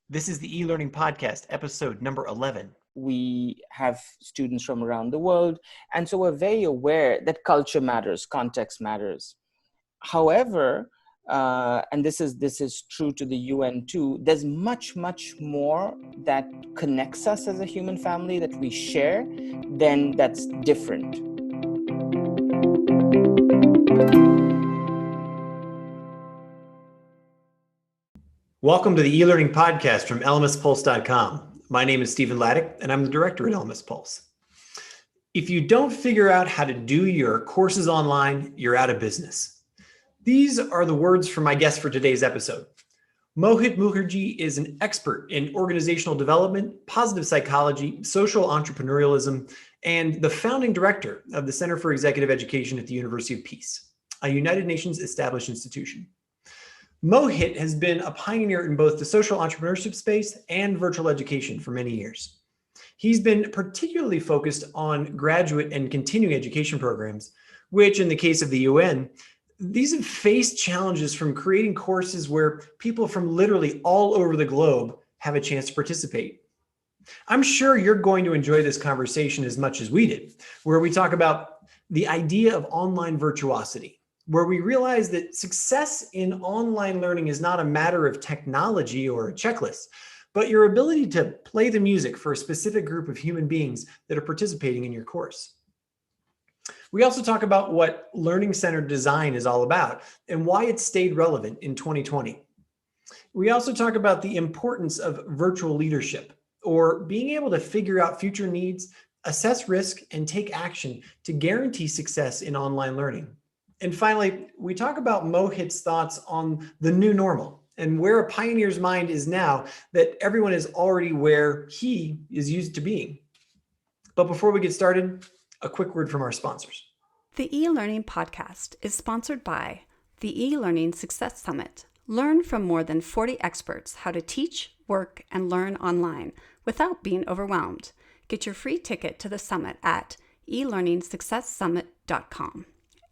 This is the eLearning Podcast, episode number 11. We have students from around the world, and so we're very aware that culture matters, context matters. However, and this is true to the UN too, there's much more that connects us as a human family that we share than that's different. Welcome to the eLearning Podcast from lmspulse.com. My name is Stephen Laddick, and I'm the director at LMS Pulse. If you don't figure out how to do your courses online, you're out of business. These are the words from my guest for today's episode. Mohit Mukherjee is an expert in organizational development, positive psychology, social entrepreneurialism, and the founding director of the Center for Executive Education at the University of Peace, a United Nations established institution. Mohit has been a pioneer in both the social entrepreneurship space and virtual education for many years. He's been particularly focused on graduate and continuing education programs, which in the case of the UN, these have faced challenges from creating courses where people from literally all over the globe have a chance to participate. I'm sure you're going to enjoy this conversation as much as we did, where we talk about the idea of online virtuosity, where we realize that success in online learning is not a matter of technology or a checklist, but your ability to play the music for a specific group of human beings that are participating in your course. We also talk about what learning-centered design is all about and why it stayed relevant in 2020. We also talk about the importance of virtual leadership, or being able to figure out future needs, assess risk, and take action to guarantee success in online learning. And finally, we talk about Mohit's thoughts on the new normal and where a pioneer's mind is now that everyone is already where he is used to being. But before we get started, a quick word from our sponsors. The eLearning Podcast is sponsored by the eLearning Success Summit. Learn from more than 40 experts how to teach, work, and learn online without being overwhelmed. Get your free ticket to the summit at elearningsuccesssummit.com.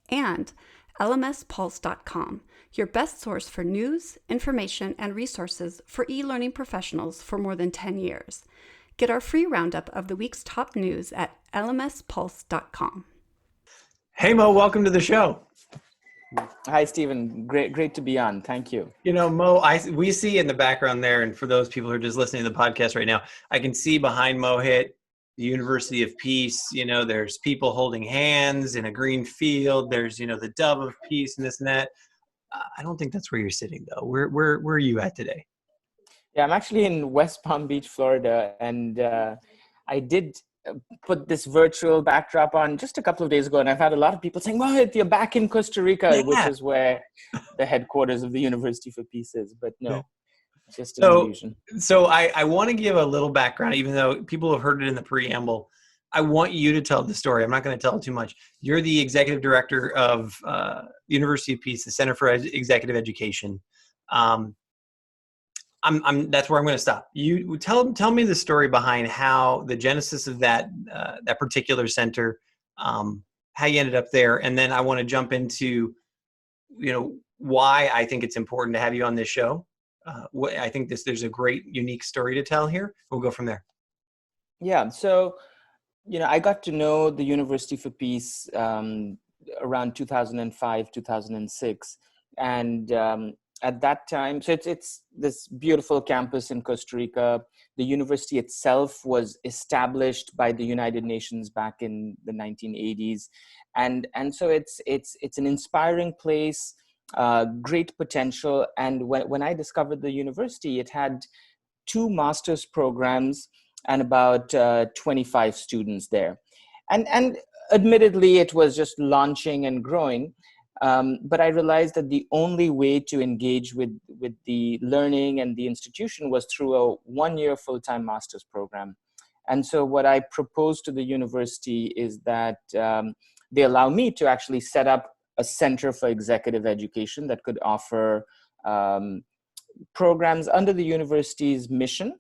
And lmspulse.com, your best source for news, information, and resources for e-learning professionals for more than 10 years. Get our free roundup of the week's top news at lmspulse.com. Hey Mo, welcome to the show. Hi, Stephen. Great to be on. Thank you. You know, Mo, we see in the background there, and for those people who are just listening to the podcast right now, I can see behind Mohit the University of Peace. You know, there's people holding hands in a green field. There's, you know, the dove of peace and this and that. I don't think that's where you're sitting, though. Where are you at today? Yeah, I'm actually in West Palm Beach, Florida, and I did put this virtual backdrop on just a couple of days ago, and I've had a lot of people saying, "Well, you're back in Costa Rica," which is where the headquarters of the University for Peace is. But no, it's just an illusion. So I want to give a little background, even though people have heard it in the preamble. I want you to tell the story. I'm not going to tell it too much. You're the executive director of University of Peace, the Center for Executive Education. That's where I'm going to stop. You tell me the story behind how the genesis of that particular center, how you ended up there, and then I want to jump into, you know, why I think it's important to have you on this show. I think there's a great, unique story to tell here. We'll go from there. Yeah. So, you know, I got to know the University for Peace around 2005, 2006, and at that time, so it's this beautiful campus in Costa Rica. The university itself was established by the United Nations back in the 1980s, and so it's an inspiring place, great potential. And when I discovered the university, it had 2 master's programs and about 25 students there, and admittedly, it was just launching and growing. But I realized that the only way to engage with the learning and the institution was through a 1-year full-time master's program. And so what I proposed to the university is that they allow me to actually set up a center for executive education that could offer programs under the university's mission,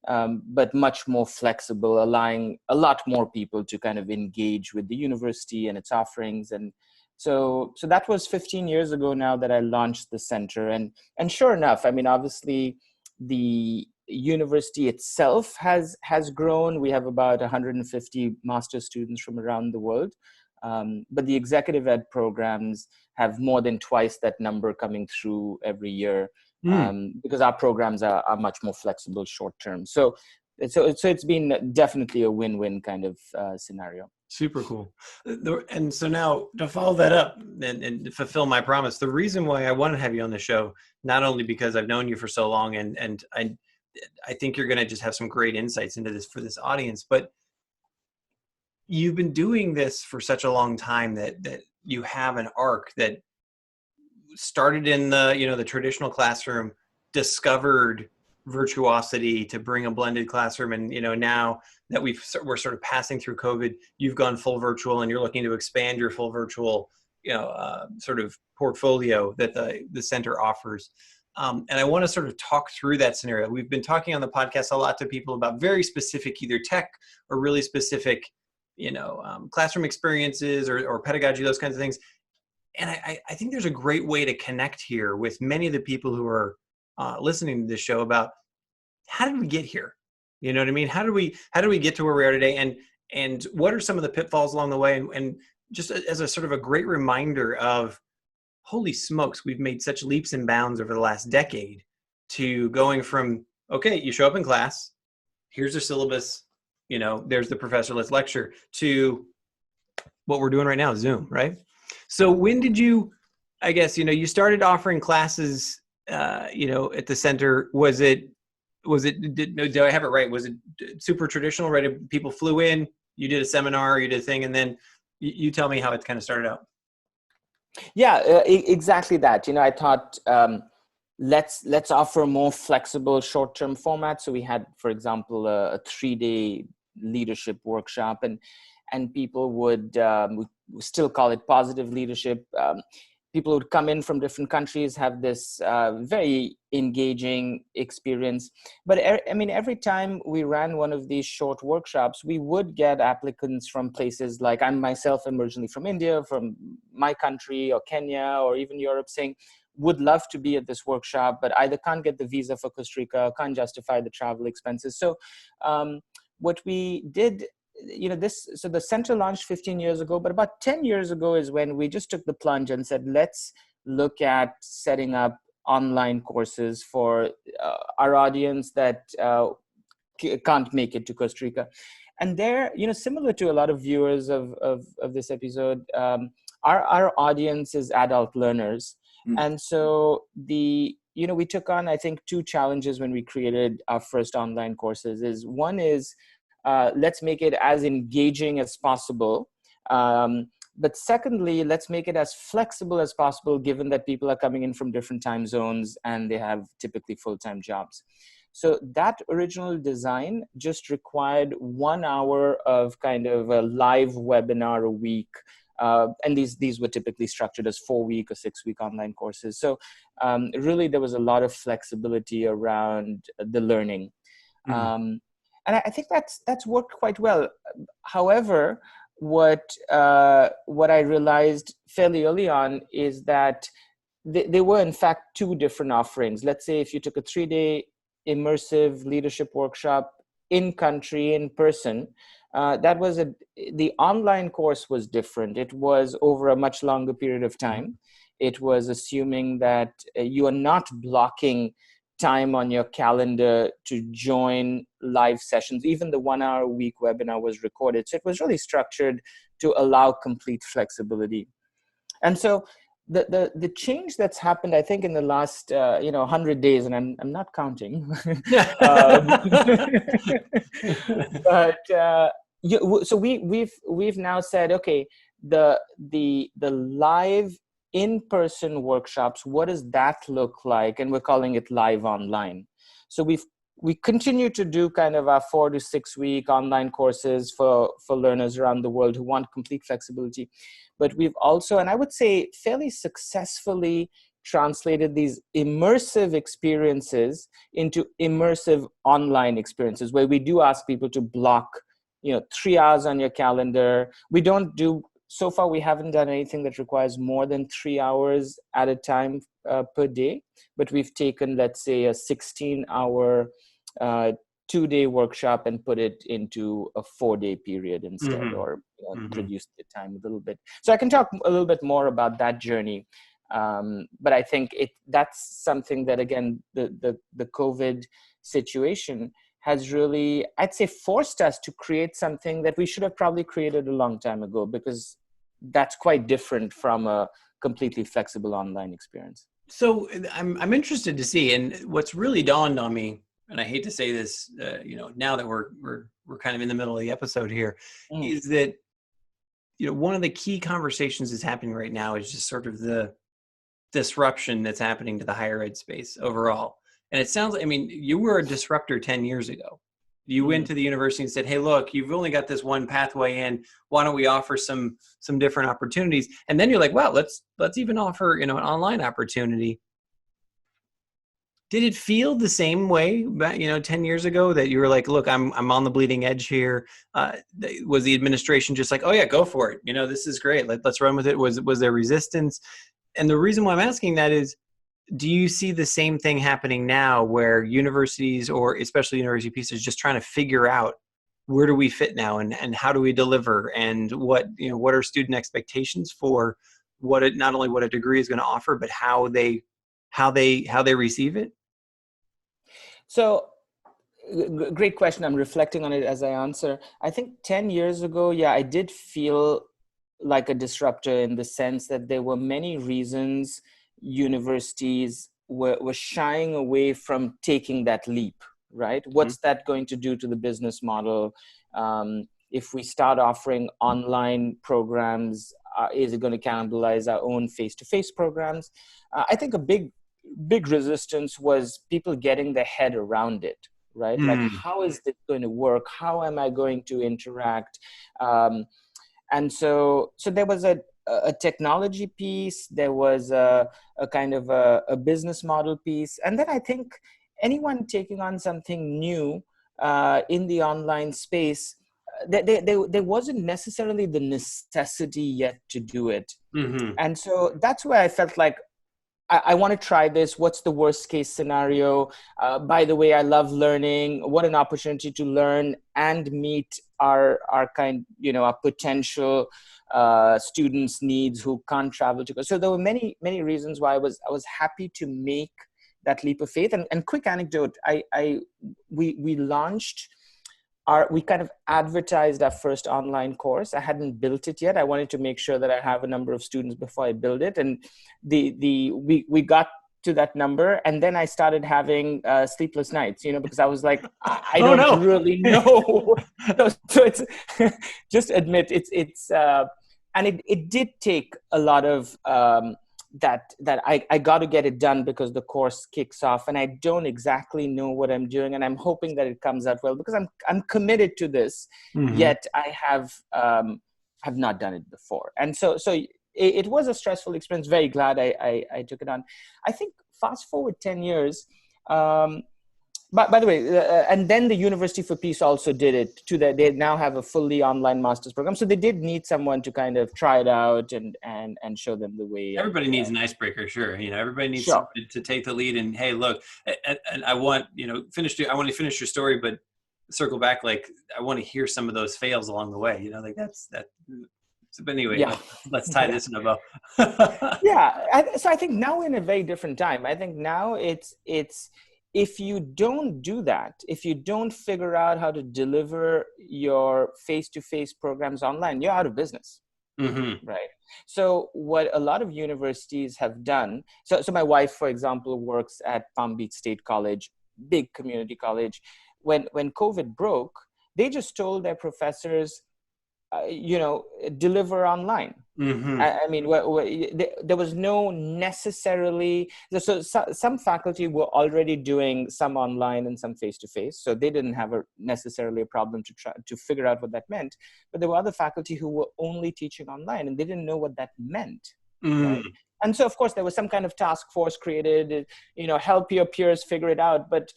but much more flexible, allowing a lot more people to kind of engage with the university and its offerings. And so that was 15 years ago now that I launched the center. And sure enough, I mean, obviously the university itself has grown. We have about 150 master's students from around the world. But the executive ed programs have more than twice that number coming through every year, because our programs are much more flexible short term. So it's been definitely a win-win kind of scenario. Super cool. And so now to follow that up and fulfill my promise, the reason why I want to have you on the show, not only because I've known you for so long and I think you're going to just have some great insights into this for this audience, but you've been doing this for such a long time that you have an arc that started in the traditional classroom, discovered virtuosity to bring a blended classroom, and now that we're sort of passing through COVID, you've gone full virtual and you're looking to expand your full virtual sort of portfolio that the center offers. And I want to sort of talk through that scenario. We've been talking on the podcast a lot to people about very specific either tech or really specific classroom experiences or pedagogy, those kinds of things. And I think there's a great way to connect here with many of the people who are listening to this show about how did we get here? You know what I mean? How do we get to where we are today? And what are some of the pitfalls along the way? And just as a sort of a great reminder of, holy smokes, we've made such leaps and bounds over the last decade to going from, okay, you show up in class, here's the syllabus, there's the professor, let's lecture, to what we're doing right now, Zoom, right? So when did you, I guess, you started offering classes, at the center? Did I have it right? Was it super traditional, right? People flew in, you did a seminar, you did a thing, and then you tell me how it kind of started out. Yeah, exactly that. I thought, let's offer a more flexible short-term format. So we had, for example, a 3-day leadership workshop, and people would we still call it positive leadership. People would come in from different countries, have this very engaging experience. But every time we ran one of these short workshops, we would get applicants from places like, I'm myself originally from India, from my country, or Kenya, or even Europe, saying, would love to be at this workshop, but either can't get the visa for Costa Rica, can't justify the travel expenses. So what we did, so the center launched 15 years ago, but about 10 years ago is when we just took the plunge and said, let's look at setting up online courses for our audience that can't make it to Costa Rica. And there, similar to a lot of viewers of this episode, our audience is adult learners. And so we took on, I think, 2 challenges when we created our first online courses. One is, let's make it as engaging as possible. But secondly, let's make it as flexible as possible, given that people are coming in from different time zones and they have typically full-time jobs. So that original design just required 1 hour of kind of a live webinar a week. And these were typically structured as 4-week or 6-week online courses. So really, there was a lot of flexibility around the learning. And I think that's worked quite well. However, what I realized fairly early on is that they were in fact 2 different offerings. Let's say if you took a 3-day immersive leadership workshop in country, in person, the online course was different. It was over a much longer period of time. It was assuming that you are not blocking time on your calendar to join live sessions. Even the 1 hour a week webinar was recorded. So it was really structured to allow complete flexibility. And so the change that's happened, I think, in the last 100 days, and I'm not counting, so we've now said, okay, the live in-person workshops, what does that look like? And we're calling it live online. So we continue to do kind of our 4 to 6 week online courses for learners around the world who want complete flexibility. But we've also, and I would say fairly successfully, translated these immersive experiences into immersive online experiences, where we do ask people to block 3 hours on your calendar. We don't do, so far we haven't done anything that requires more than 3 hours at a time per day, but we've taken, let's say, a 16-hour 2-day workshop and put it into a 4-day period instead, Mm-hmm. or Mm-hmm. reduce the time a little bit. So I can talk a little bit more about that journey. But I think that's something that, again, the COVID situation has really, I'd say, forced us to create something that we should have probably created a long time ago, because that's quite different from a completely flexible online experience. So I'm interested to see, and what's really dawned on me, and I hate to say this, now that we're kind of in the middle of the episode here, is that one of the key conversations that's happening right now is just sort of the disruption that's happening to the higher ed space overall. And it sounds like, I mean, you were a disruptor 10 years ago. You went to the university and said, hey, look, you've only got this one pathway in. Why don't we offer some different opportunities? And then you're like, well, let's even offer, an online opportunity. Did it feel the same way, 10 years ago, that you were like, look, I'm on the bleeding edge here? Was the administration just like, oh yeah, go for it. This is great. Let's run with it. Was there resistance? And the reason why I'm asking that is, do you see the same thing happening now, where universities, or especially University UPEACE, is just trying to figure out where do we fit now, and how do we deliver, and what are student expectations for not only what a degree is going to offer, but how they receive it? So great question. I'm reflecting on it as I answer. I think 10 years ago, yeah, I did feel like a disruptor, in the sense that there were many reasons universities were shying away from taking that leap, right? What's that going to do to the business model? If we start offering online programs, is it going to cannibalize our own face-to-face programs? I think a big resistance was people getting their head around it, right? Like, how is this going to work? How am I going to interact? And so there was a technology piece, there was a kind of a business model piece. And then I think anyone taking on something new in the online space, there wasn't necessarily the necessity yet to do it. And so that's where I felt like, I want to try this. What's the worst case scenario? By the way, I love learning. What an opportunity to learn and meet our potential students' needs who can't travel to go. So there were many reasons why I was happy to make that leap of faith. And quick anecdote: we launched. We kind of advertised our first online course. I hadn't built it yet. I wanted to make sure that I have a number of students before I build it. And we got to that number, and then I started having sleepless nights, because I was like, I don't really know. So it's just admit it's and it did take a lot of that I got to get it done, because the course kicks off and I don't exactly know what I'm doing, and I'm hoping that it comes out well, because I'm committed to this, yet I have not done it before. And so it was a stressful experience. Very glad I took it on. I think fast forward 10 years, by the way, and then the University for Peace also did it too. That they now have a fully online master's program, so they did need someone to kind of try it out and show them the way. Everybody needs an icebreaker, sure. Everybody needs somebody to take the lead. And hey, look, and I want I want to finish your story, but circle back. Like, I want to hear some of those fails along the way. Like that's that. But anyway, let's tie this in a bow. So I think now we're in a very different time. I think now it's. If you don't do that, if you don't figure out how to deliver your face-to-face programs online, you're out of business, right? So what a lot of universities have done, so my wife, for example, works at Palm Beach State College, big community college. When COVID broke, they just told their professors, deliver online. I mean, there was no necessarily, so some faculty were already doing some online and some face-to-face, so they didn't have necessarily a problem to try to figure out what that meant. But there were other faculty who were only teaching online, and they didn't know what that meant. Right? And so, of course, there was some kind of task force created, help your peers figure it out. But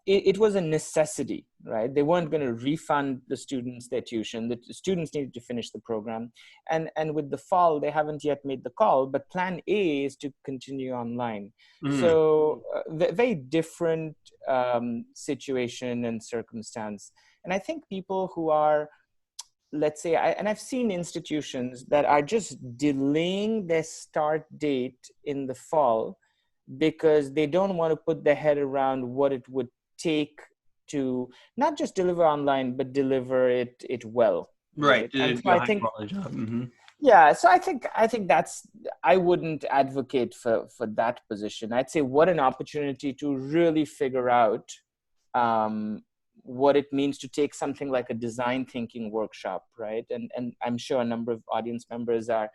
it was a necessity, right? They weren't going to refund the students their tuition. The students needed to finish the program. And with the fall, they haven't yet made the call, but plan A is to continue online. So very different situation and circumstance. And I think people who are, let's say, and I've seen institutions that are just delaying their start date in the fall because they don't want to put their head around what it would take to not just deliver online, but deliver it well. Right. And so I think, Mm-hmm. yeah, so I think that's, I wouldn't advocate for that position. I'd say what an opportunity to really figure out what it means to take something like a design thinking workshop, right? And I'm sure a number of audience members are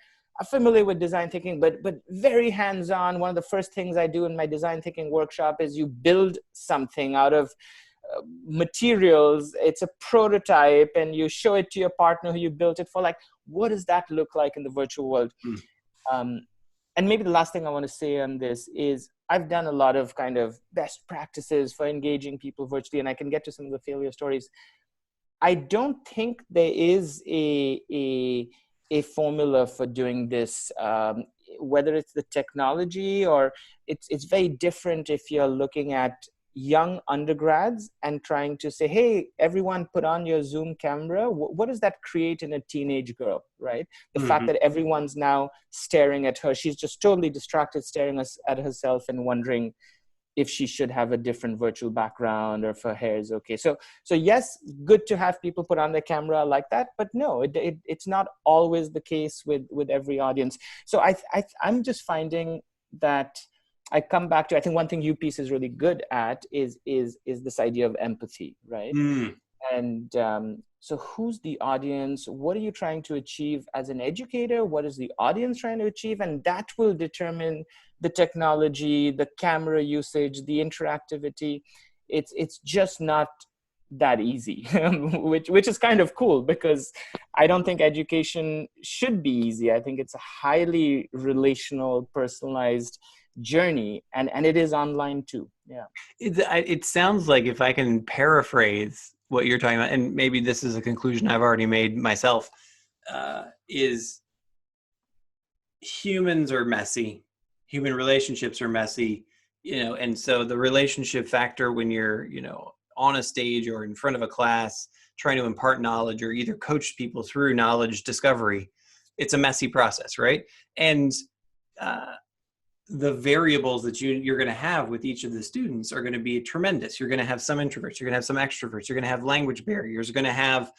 familiar with design thinking, but very hands-on. One of the first things I do in my design thinking workshop is you build something out of materials. It's a prototype, and you show it to your partner who you built it for. Like, what does that look like in the virtual world? And maybe the last thing I want to say on this is I've done a lot of kind of best practices for engaging people virtually, and I can get to some of the failure stories. I don't think there is a formula for doing this, whether it's the technology or it's very different if you're looking at young undergrads and trying to say, hey, everyone put on your Zoom camera. What does that create in a teenage girl, right? The fact that everyone's now staring at her, she's just totally distracted, staring at herself and wondering if she should have a different virtual background or if her hair is okay. So yes, good to have people put on their camera like that, but no, it's not always the case with every audience. So I'm just finding that I come back to, I think one thing UPEACE is really good at is this idea of empathy, right? And so who's the audience? What are you trying to achieve as an educator? What is the audience trying to achieve? And that will determine the technology, the camera usage, the interactivity. It's just not that easy, which is kind of cool, because I don't think education should be easy. I think it's a highly relational, personalized journey, and it is online too. Yeah. It sounds like, if I can paraphrase what you're talking about, and maybe this is a conclusion I've already made myself, is humans are messy, human relationships are messy, and so the relationship factor when you're, on a stage or in front of a class trying to impart knowledge or either coach people through knowledge discovery, it's a messy process, right? And the variables that you're going to have with each of the students are going to be tremendous. You're going to have some introverts, you're going to have some extroverts, you're going to have language barriers, you're going to have,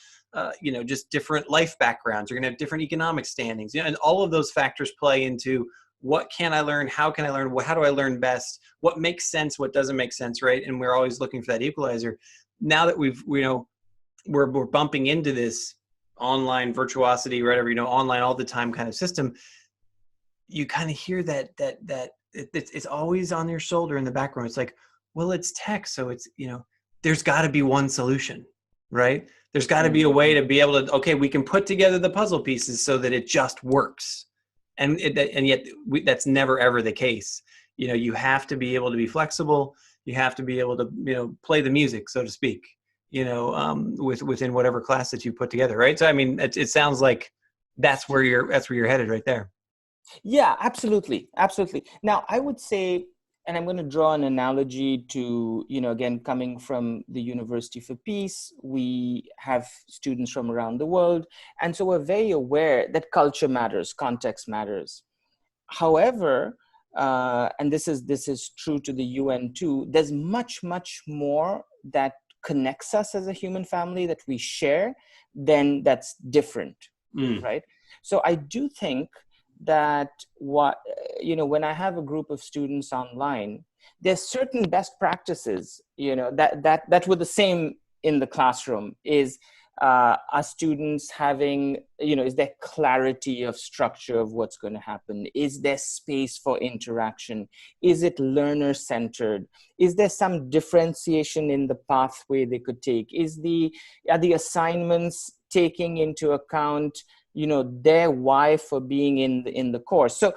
just different life backgrounds, you're going to have different economic standings, and all of those factors play into what can I learn, how can I learn, how do I learn best, what makes sense, what doesn't make sense, right? And we're always looking for that equalizer. Now that we're bumping into this online virtuosity, whatever, online all the time kind of system, you kind of hear that it's always on your shoulder in the background. It's like, well, it's tech, so it's, there's got to be one solution, right? There's got to be a way to be able to, okay, we can put together the puzzle pieces so that it just works, and yet that's never ever the case. You have to be able to be flexible. You have to be able to play the music, so to speak. Within whatever class that you put together, right? So I mean, it sounds like that's where you're headed right there. Yeah, absolutely. Absolutely. Now, I would say, and I'm going to draw an analogy to, again, coming from the University for Peace, we have students from around the world. And so we're very aware that culture matters, context matters. However, and this is true to the UN too, there's much, much more that connects us as a human family that we share than that's different, right? So I do think that when I have a group of students online, there's certain best practices, that were the same in the classroom. Is our students having, is there clarity of structure of what's going to happen? Is there space for interaction? Is it learner centered? Is there some differentiation in the pathway they could take? Are the assignments taking into account their why for being in the course? So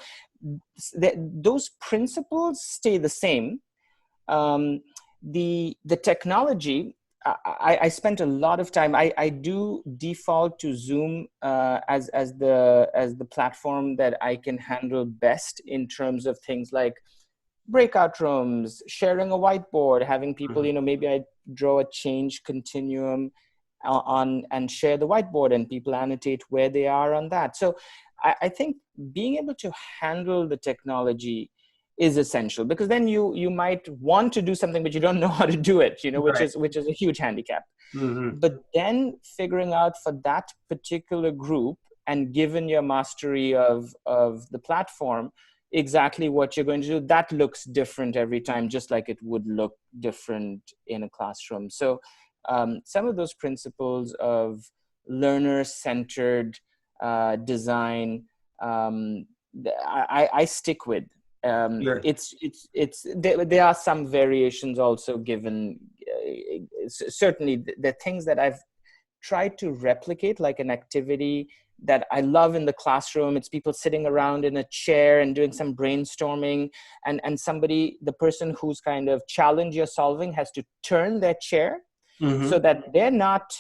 those principles stay the same. the technology, I spent a lot of time. I do default to Zoom as the platform that I can handle best in terms of things like breakout rooms, sharing a whiteboard, having people, maybe I draw a change continuum on and share the whiteboard, and people annotate where they are on that. So I think being able to handle the technology is essential, because then you might want to do something but you don't know how to do it, which is a huge handicap. But then figuring out for that particular group, and given your mastery of the platform, exactly what you're going to do, that looks different every time, just like it would look different in a classroom. So some of those principles of learner-centered design, I stick with. Sure. There are some variations also given. Certainly, the things that I've tried to replicate, like an activity that I love in the classroom. It's people sitting around in a chair and doing some brainstorming, and the person who's kind of challenge you're solving has to turn their chair so that they're not,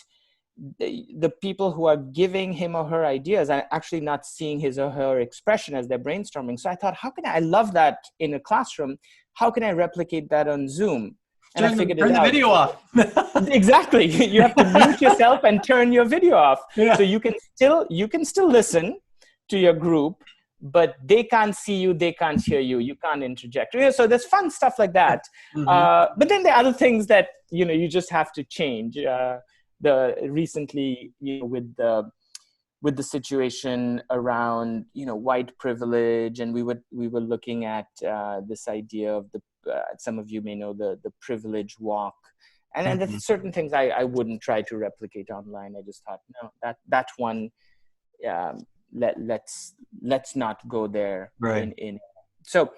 the people who are giving him or her ideas are actually not seeing his or her expression as they're brainstorming. So I thought, I love that in a classroom. How can I replicate that on Zoom? And I figured turn the video off. Exactly. You have to mute yourself and turn your video off. Yeah. So you can still listen to your group, but they can't see you, they can't hear you, you can't interject. So there's fun stuff like that. But then there are other things that you just have to change. Recently, with the situation around white privilege, and we were looking at this idea of some of you may know the privilege walk, and there's certain things I wouldn't try to replicate online. I just thought, no, that one, let's not go there. Right. So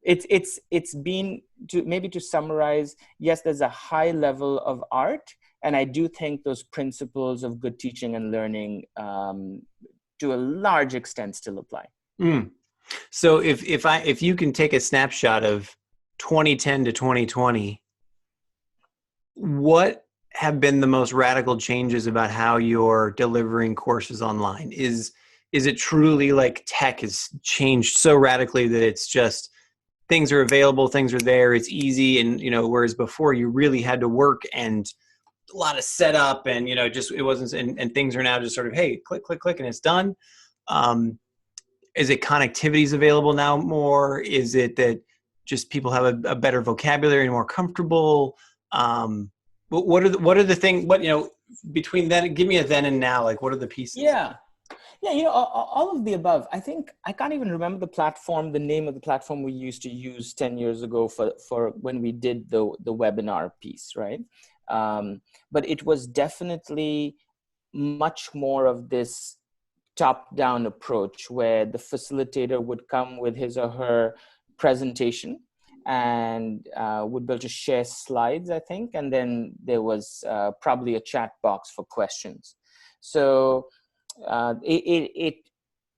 it's been, to summarize, yes, there's a high level of art, and I do think those principles of good teaching and learning to a large extent still apply. So if you can take a snapshot of 2010 to 2020, what have been the most radical changes about how you're delivering courses online? Is it truly like tech has changed so radically that it's just things are available, things are there, it's easy, and whereas before you really had to work and a lot of setup, and it wasn't, and things are now just sort of, hey, click, click, click, and it's done. Is it connectivities available now more? Is it that just people have a better vocabulary and more comfortable? What are the things? Between then, give me a then and now. Like, what are the pieces? Yeah, all of the above. I think I can't even remember the name of the platform we used to use 10 years ago for when we did the webinar piece, right? But it was definitely much more of this top-down approach, where the facilitator would come with his or her presentation and would be able to share slides, I think, and then there was probably a chat box for questions. So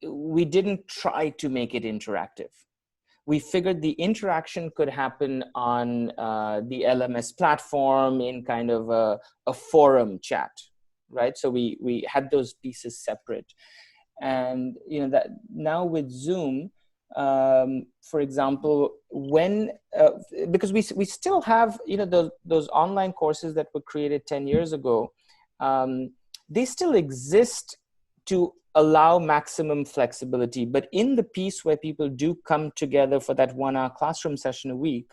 we didn't try to make it interactive. We figured the interaction could happen on the LMS platform in kind of a forum chat, right? So we had those pieces separate. And that now with Zoom, for example, because we still have those online courses that were created 10 years ago, they still exist to allow maximum flexibility. But in the piece where people do come together for that 1 hour classroom session a week,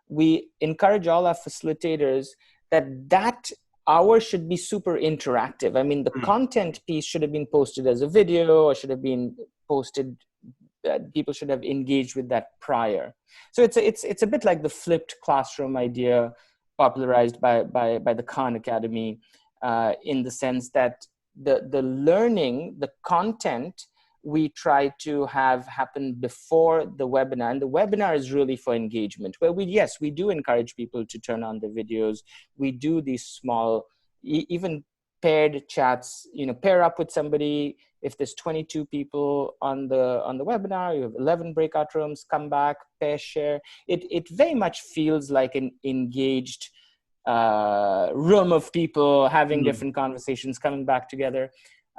we encourage all our facilitators that hour should be super interactive. I mean, the content piece should have been posted as a video, or should have been posted. People should have engaged with that prior. So it's a bit like the flipped classroom idea popularized by the Khan Academy, in the sense that the learning, the content, we try to have happen before the webinar. And the webinar is really for engagement, where we do encourage people to turn on the videos. We do these small, even paired chats, pair up with somebody. If there's 22 people on the webinar, you have 11 breakout rooms, come back, pair share. It very much feels like an engaged room of people having different conversations, coming back together.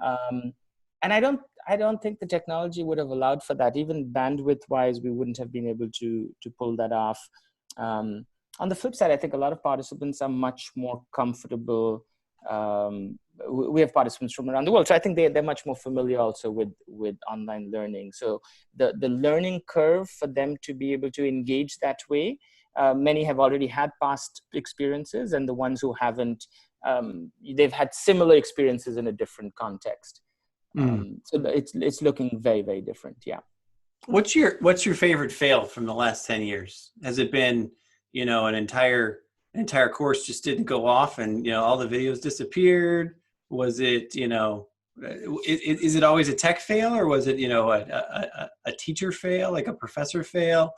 And I don't think the technology would have allowed for that. Even bandwidth wise, we wouldn't have been able to pull that off. On the flip side, I think a lot of participants are much more comfortable. We have participants from around the world, so I think they're much more familiar also with online learning. So the learning curve for them to be able to engage that way, many have already had past experiences, and the ones who haven't, they've had similar experiences in a different context. So it's looking very, very different. Yeah. What's your favorite fail from the last 10 years? Has it been, an entire course just didn't go off and, all the videos disappeared? Was it, is it always a tech fail, or was it, a teacher fail, like a professor fail?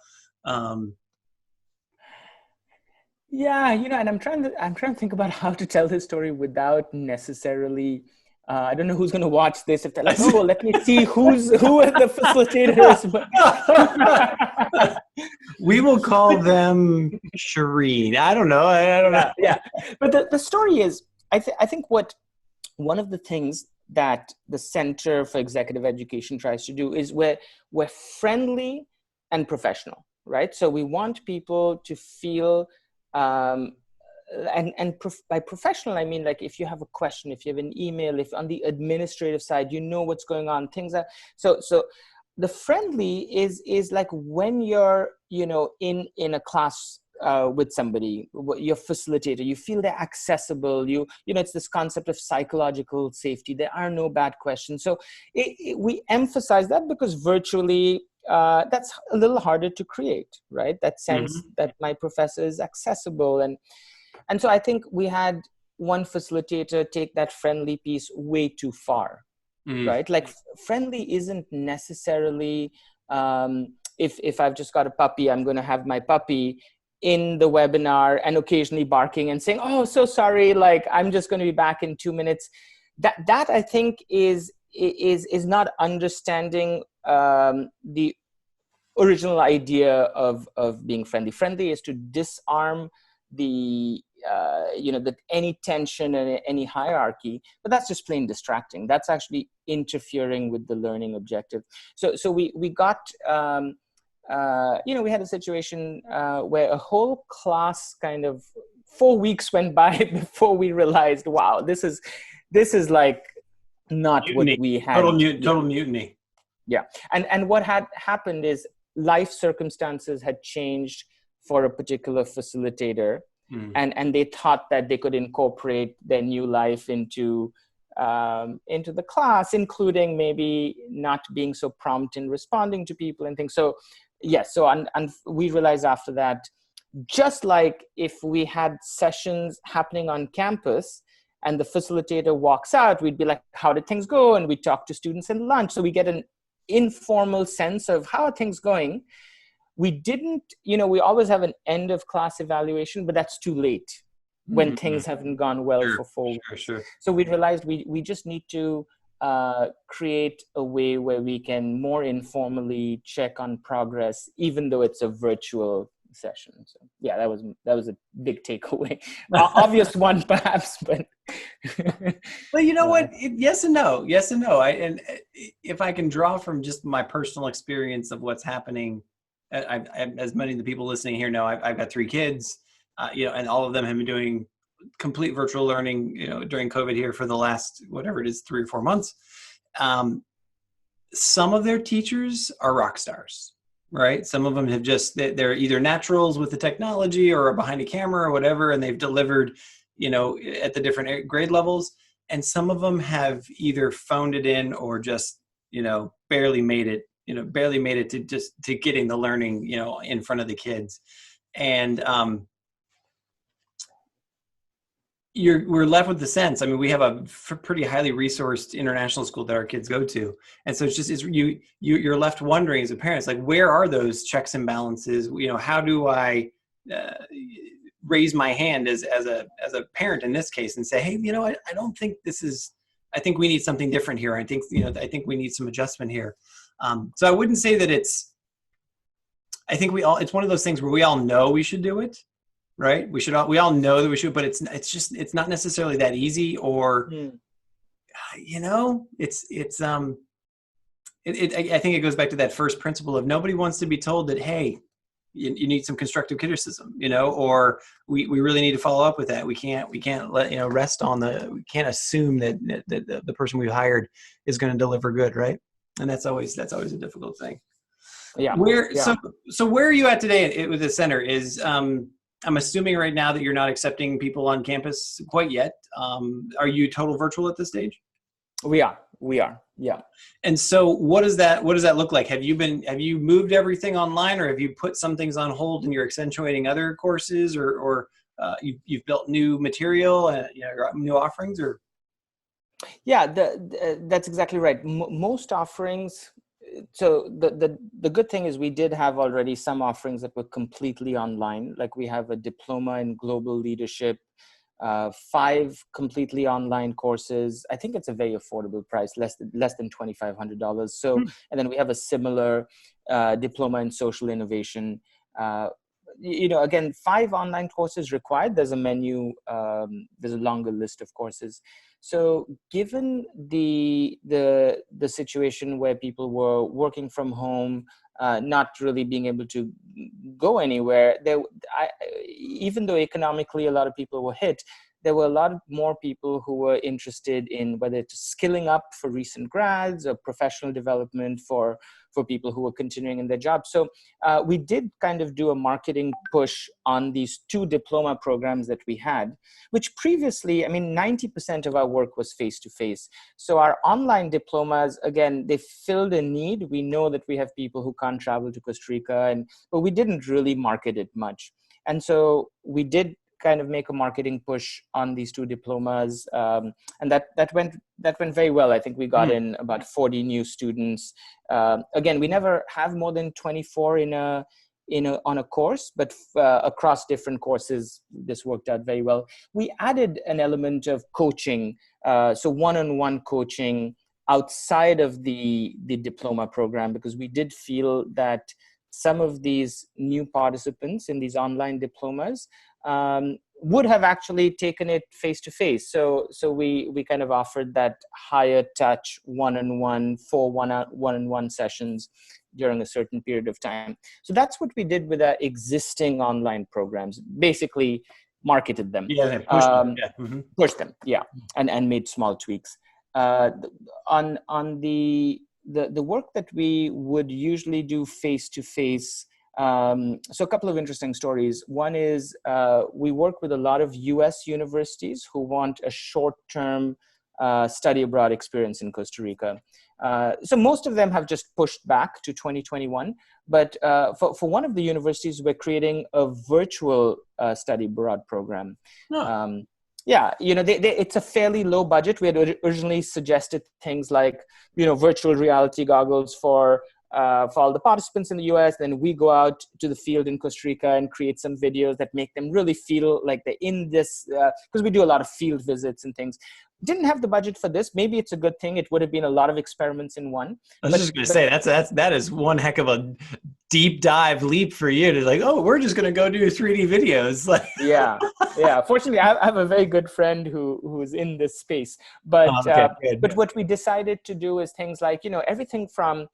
Yeah, and I'm trying to think about how to tell this story without necessarily. I don't know who's going to watch this if they're like, oh, let me see who are the facilitators. We will call them Shireen. I don't know. I don't know. Yeah. But the story is, I think one of the things that the Center for Executive Education tries to do is we're friendly and professional, right? So we want people to feel, by professional, I mean, like, if you have a question, if you have an email, if on the administrative side, what's going on, things that, so the friendly is like when you're, in a class with somebody, your facilitator, you feel they're accessible, it's this concept of psychological safety. There are no bad questions. So we emphasize that because virtually, that's a little harder to create, right? That sense that my professor is accessible. And so I think we had one facilitator take that friendly piece way too far, right? Like, friendly isn't necessarily, if I've just got a puppy, I'm going to have my puppy in the webinar and occasionally barking and saying, oh, so sorry, like, I'm just going to be back in 2 minutes. That I think is not understanding the original idea of being friendly. Friendly is to disarm the any tension and any hierarchy, but that's just plain distracting. That's actually interfering with the learning objective. So we got we had a situation where a whole class kind of 4 weeks went by before we realized, wow, this is like not mutiny. What we had. Total mutiny. Yeah, and what had happened is life circumstances had changed for a particular facilitator. And they thought that they could incorporate their new life into the class, including maybe not being so prompt in responding to people and things. So yes, and we realized after that, just like if we had sessions happening on campus and the facilitator walks out, we'd be like, how did things go? And we talk to students in lunch. So we get an informal sense of how are things going. We didn't, we always have an end of class evaluation, but that's too late when things haven't gone well for 4 weeks. Sure. So we realized we just need to create a way where we can more informally check on progress, even though it's a virtual session. So yeah, that was a big takeaway. Obvious one, perhaps, but. Well, you know what? Yes and no. And if I can draw from just my personal experience of what's happening. As many of the people listening here know, I've got 3 kids, and all of them have been doing complete virtual learning, during COVID here for the last, whatever it is, 3 or 4 months. Some of their teachers are rock stars, right? Some of them have they're either naturals with the technology or behind a camera or whatever, and they've delivered, at the different grade levels. And some of them have either phoned it in or just, barely made it to getting the learning, in front of the kids. And we're left with the sense, I mean, we have a pretty highly resourced international school that our kids go to. And so you're left wondering as a parent, like, where are those checks and balances? How do I raise my hand as a parent in this case and say, hey, I don't think this is. I think we need something different here. I think we need some adjustment here. So I wouldn't say that it's. I think it's one of those things where we all know we should do it, right? We all know that we should, but it's not necessarily that easy, or I think it goes back to that first principle of nobody wants to be told that, hey, you need some constructive criticism, or we really need to follow up with that. We can't let, rest on we can't assume that the person we hired is going to deliver good. Right. And that's always a difficult thing. Yeah. So where are you at today with the center? I'm assuming right now that you're not accepting people on campus quite yet. Are you total virtual at this stage? We are. Yeah. And so what does that look like? Have you moved everything online, or have you put some things on hold and you're accentuating other courses, or you've built new material, new offerings, or? Yeah, that's exactly right. Most offerings. So the good thing is we did have already some offerings that were completely online. Like we have a diploma in global leadership, 5 completely online courses. I think it's a very affordable price, less than $2,500. So, and then we have a similar diploma in social innovation. Again, 5 online courses required. There's a menu. There's a longer list of courses. So, given the situation where people were working from home, not really being able to go anywhere, even though economically a lot of people were hit, there were a lot more people who were interested in whether it's skilling up for recent grads or professional development for people who were continuing in their jobs. So we did kind of do a marketing push on these 2 diploma programs that we had, which previously, 90% of our work was face-to-face. So our online diplomas, again, they filled a need. We know that we have people who can't travel to Costa Rica, but we didn't really market it much. And so we did kind of make a marketing push on these 2 diplomas, and that went very well. I think we got in about 40 new students. Again, we never have more than 24 on a course, but across different courses, this worked out very well. We added an element of coaching, so one-on-one coaching outside of the diploma program, because we did feel that some of these new participants in these online diplomas would have actually taken it face-to-face. So we kind of offered that higher touch one-on-one, 4 one-on-one sessions during a certain period of time. So that's what we did with our existing online programs, basically marketed them. Yeah, pushed them. Yeah. Mm-hmm. Pushed them, yeah, and made small tweaks. On the work that we would usually do face-to-face, so a couple of interesting stories. One is we work with a lot of US universities who want a short-term study abroad experience in Costa Rica. So most of them have just pushed back to 2021. But for one of the universities, we're creating a virtual study abroad program. Oh. Yeah, it's a fairly low budget. We had originally suggested things like, virtual reality goggles for all the participants in the US. Then we go out to the field in Costa Rica and create some videos that make them really feel like they're in this, because we do a lot of field visits and things. Didn't have the budget for this. Maybe it's a good thing. It would have been a lot of experiments in one. I was just going to say that is one heck of a deep dive leap for you to like, oh, we're just going to go do 3D videos. Like, yeah. Fortunately, I have a very good friend who's in this space. But but what we decided to do is things like, everything from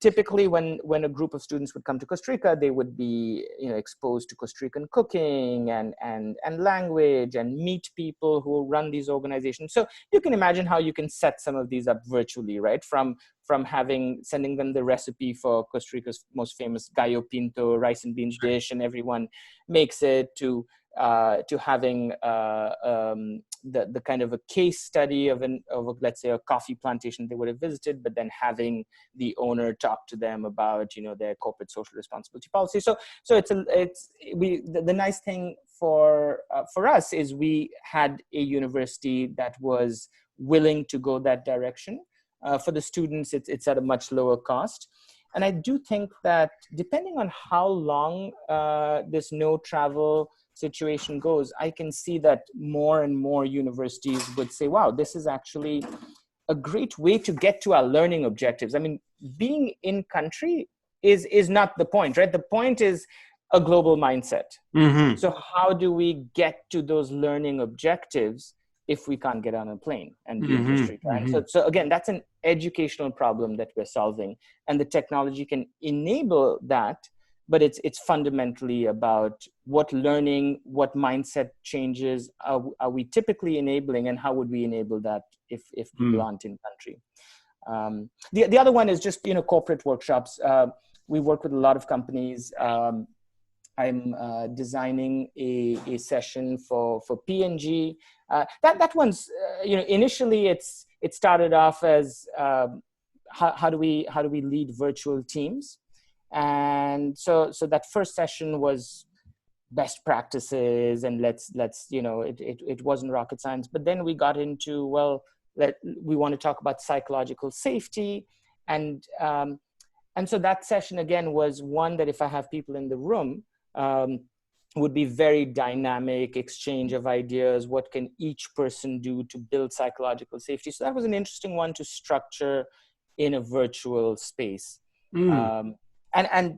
typically when a group of students would come to Costa Rica, they would be exposed to Costa Rican cooking and language and meet people who run these organizations. So you can imagine how you can set some of these up virtually, right? From sending them the recipe for Costa Rica's most famous gallo pinto rice and beans dish, and everyone makes it, to having the kind of a case study of let's say a coffee plantation they would have visited, but then having the owner talk to them about their corporate social responsibility policy. So the nice thing for us is we had a university that was willing to go that direction. For the students, it's at a much lower cost. And I do think that depending on how long this no travel situation goes, I can see that more and more universities would say, wow, this is actually a great way to get to our learning objectives. I mean, being in country is not the point, right? The point is a global mindset. Mm-hmm. So how do we get to those learning objectives if we can't get on a plane and be interest-free? Right? So again, that's an educational problem that we're solving, and the technology can enable that. But it's fundamentally about what learning, what mindset changes are we typically enabling, and how would we enable that if people aren't in country? The other one is just corporate workshops. We work with a lot of companies. I'm designing a session for P&G. That one's initially it started off as how do we lead virtual teams, and so that first session was best practices, and let's it wasn't rocket science. But then we got into, well, we want to talk about psychological safety, and so that session again was one that if I have people in the room, would be very dynamic exchange of ideas. What can each person do to build psychological safety? So that was an interesting one to structure in a virtual space. And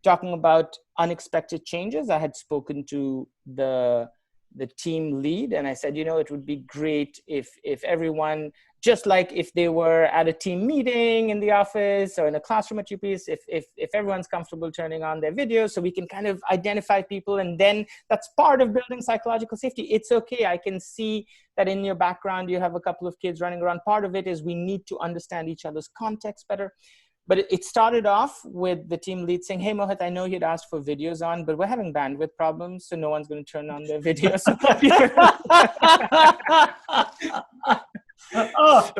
talking about unexpected changes, I had spoken to the team lead, and I said, it would be great if everyone, just like if they were at a team meeting in the office or in a classroom at UPEACE, if everyone's comfortable turning on their videos, so we can kind of identify people, and then that's part of building psychological safety. It's okay, I can see that in your background you have a couple of kids running around. Part of it is we need to understand each other's context better. But it started off with the team lead saying, hey, Mohit, I know you'd asked for videos on, but we're having bandwidth problems, so no one's going to turn on their videos. Oh,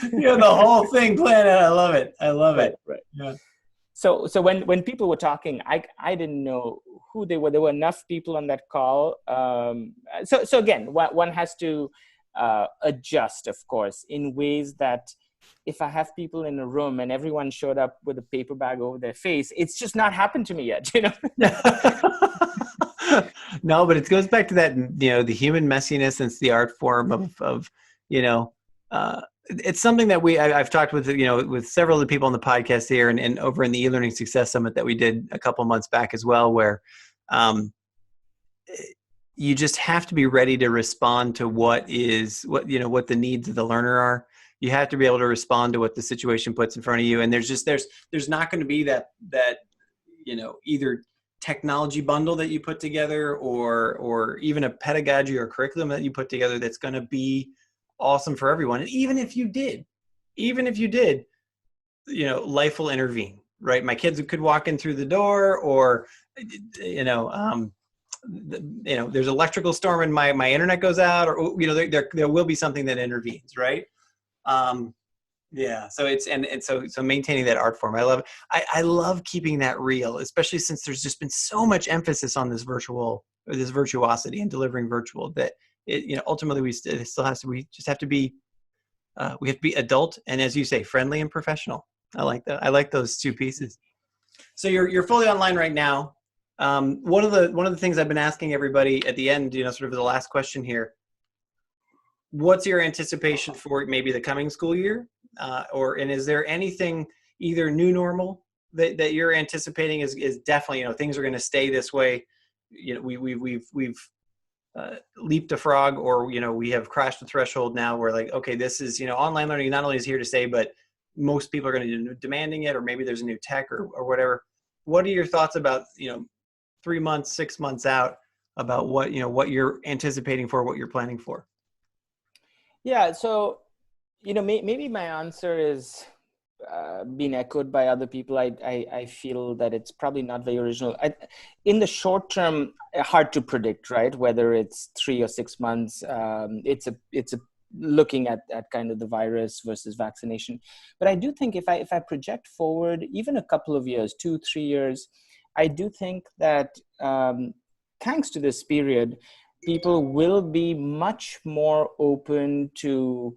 the whole thing planned out. I love it. I love it. Right. Yeah. So when people were talking, I didn't know who they were. There were enough people on that call. So again, one has to adjust, of course, in ways that if I have people in a room and everyone showed up with a paper bag over their face, it's just not happened to me yet, No, but it goes back to that, the human messiness, and it's the art form of it's something that I've talked with, with several of the people on the podcast here and over in the eLearning Success Summit that we did a couple months back as well, where you just have to be ready to respond to what the needs of the learner are. You have to be able to respond to what the situation puts in front of you. And there's not going to be that either technology bundle that you put together or even a pedagogy or curriculum that you put together that's going to be awesome for everyone. And even if you did, life will intervene, right? My kids could walk in through the door, or, there's electrical storm and my internet goes out, or, there will be something that intervenes, right? So it's, so maintaining that art form. I love it. I love keeping that real, especially since there's just been so much emphasis on this virtuosity and delivering virtual, that ultimately we have to be adult, and, as you say, friendly and professional. I like that. I like those two pieces. So you're fully online right now. One of the things I've been asking everybody at the end, sort of the last question here, what's your anticipation for maybe the coming school year? And is there anything, either new normal that you're anticipating is definitely, things are going to stay this way? We've leaped a frog, or, we have crashed the threshold now where, like, okay, this is, online learning not only is here to stay, but most people are going to be demanding it, or maybe there's a new tech or whatever. What are your thoughts about, 3 months, 6 months out, about what you're anticipating for, what you're planning for? Yeah. So, maybe my answer is being echoed by other people. I feel that it's probably not very original. In the short term, hard to predict, right? Whether it's 3 or 6 months. It's a looking at kind of the virus versus vaccination. But I do think if I project forward even a couple of years, 2-3 years, I do think that thanks to this period, people will be much more open to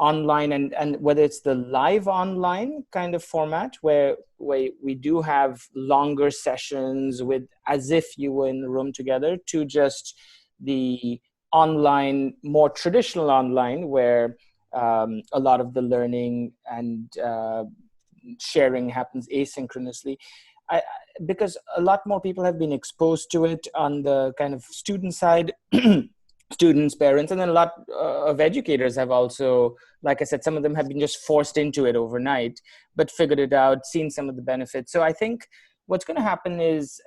online, and whether it's the live online kind of format where we do have longer sessions with as if you were in the room together, to just the online, more traditional online, where a lot of the learning and sharing happens asynchronously. Because a lot more people have been exposed to it on the kind of student side, students, parents, and then a lot of educators have also, like I said, some of them have been just forced into it overnight, but figured it out, seen some of the benefits. So I think what's going to happen is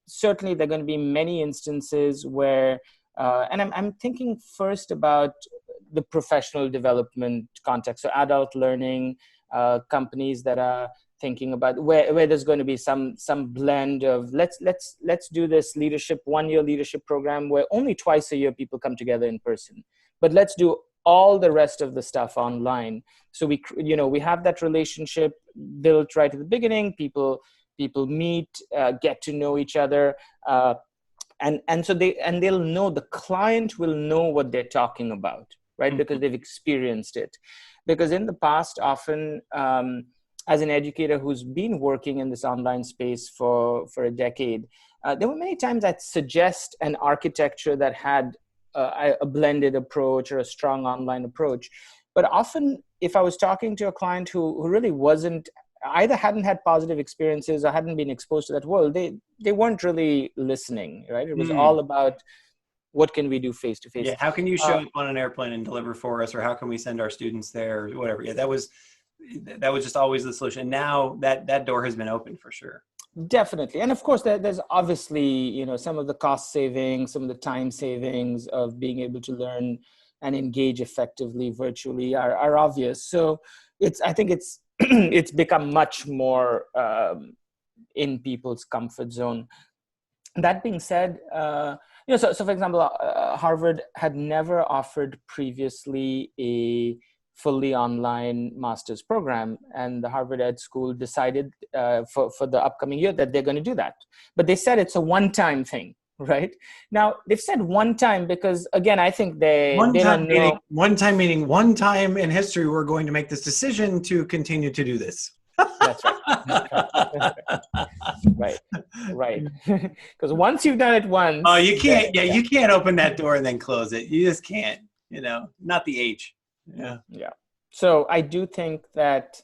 certainly there are going to be many instances where, and I'm thinking first about the professional development context, so adult learning, companies that are thinking about where there's going to be some blend of let's do this 1-year leadership program where only twice a year people come together in person, but let's do all the rest of the stuff online. So we have that relationship built right at the beginning. People meet, get to know each other, and so they'll know, the client will know what they're talking about, right? Because they've experienced it. Because in the past, often, as an educator who's been working in this online space for a decade, there were many times I'd suggest an architecture that had a blended approach or a strong online approach. But often, if I was talking to a client who really either hadn't had positive experiences or hadn't been exposed to that world, they weren't really listening, right? It was all about, what can we do face to face? Yeah, how can you show up on an airplane and deliver for us, or how can we send our students there, or whatever. Yeah, that was just always the solution. Now that door has been opened for sure. Definitely. And of course, there's obviously, some of the cost savings, some of the time savings of being able to learn and engage effectively virtually are obvious. So I think it's it's become much more in people's comfort zone. That being said, so for example, Harvard had never offered previously a fully online master's program, and the Harvard Ed School decided for the upcoming year that they're going to do that. But they said it's a one-time thing, right? Now, they've said one time because, again, I think they don't know. One time in history, we're going to make this decision to continue to do this. That's right. Right. Because once you've done it once. Oh, you can't. You can't open that door and then close it. You just can't. Not the H. Yeah. So I do think that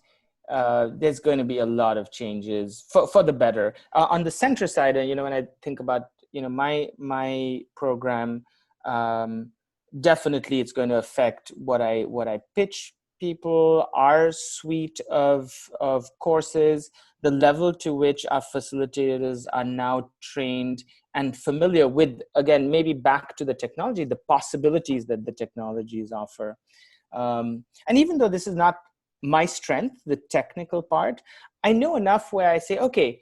there's going to be a lot of changes for the better. On the center side, when I think about my program, definitely it's going to affect what I pitch people, our suite of courses, the level to which our facilitators are now trained and familiar with, again, maybe back to the technology, the possibilities that the technologies offer. And even though this is not my strength, the technical part, I know enough where I say, okay,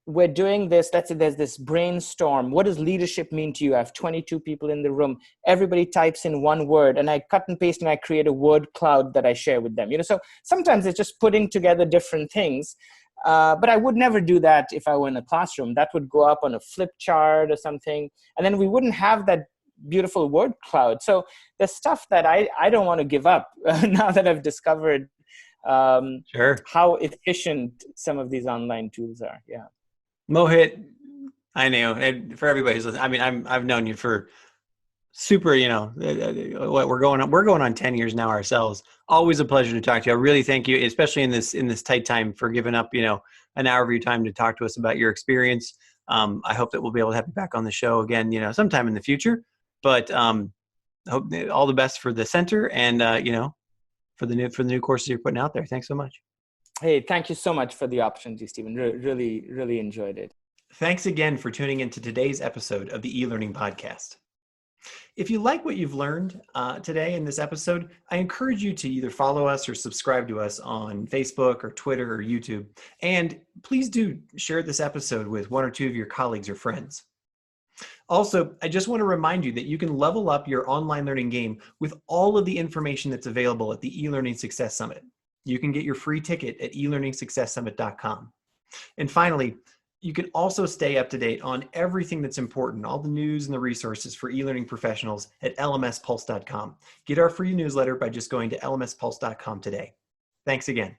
we're doing this. Let's say there's this brainstorm. What does leadership mean to you? I have 22 people in the room. Everybody types in one word, and I cut and paste and I create a word cloud that I share with them. So sometimes it's just putting together different things. But I would never do that if I were in a classroom. That would go up on a flip chart or something, and then we wouldn't have that beautiful word cloud. So there's stuff that I don't want to give up now that I've discovered how efficient some of these online tools are. Yeah. Mohit, I know, and for everybody who's listening, I mean, I've known you for super, we're going on 10 years now ourselves. Always a pleasure to talk to you. I really thank you, especially in this tight time, for giving up, an hour of your time to talk to us about your experience. I hope that we'll be able to have you back on the show again, sometime in the future. But I hope all the best for the center and for the new courses you're putting out there. Thanks so much. Hey, thank you so much for the opportunity, Stephen. Really, really enjoyed it. Thanks again for tuning into today's episode of the eLearning Podcast. If you like what you've learned today in this episode, I encourage you to either follow us or subscribe to us on Facebook or Twitter or YouTube. And please do share this episode with one or two of your colleagues or friends. Also, I just want to remind you that you can level up your online learning game with all of the information that's available at the eLearning Success Summit. You can get your free ticket at elearningsuccesssummit.com. And finally, You can also stay up to date on everything that's important, all the news and the resources for e-learning professionals at lmspulse.com. Get our free newsletter by just going to lmspulse.com today. Thanks again.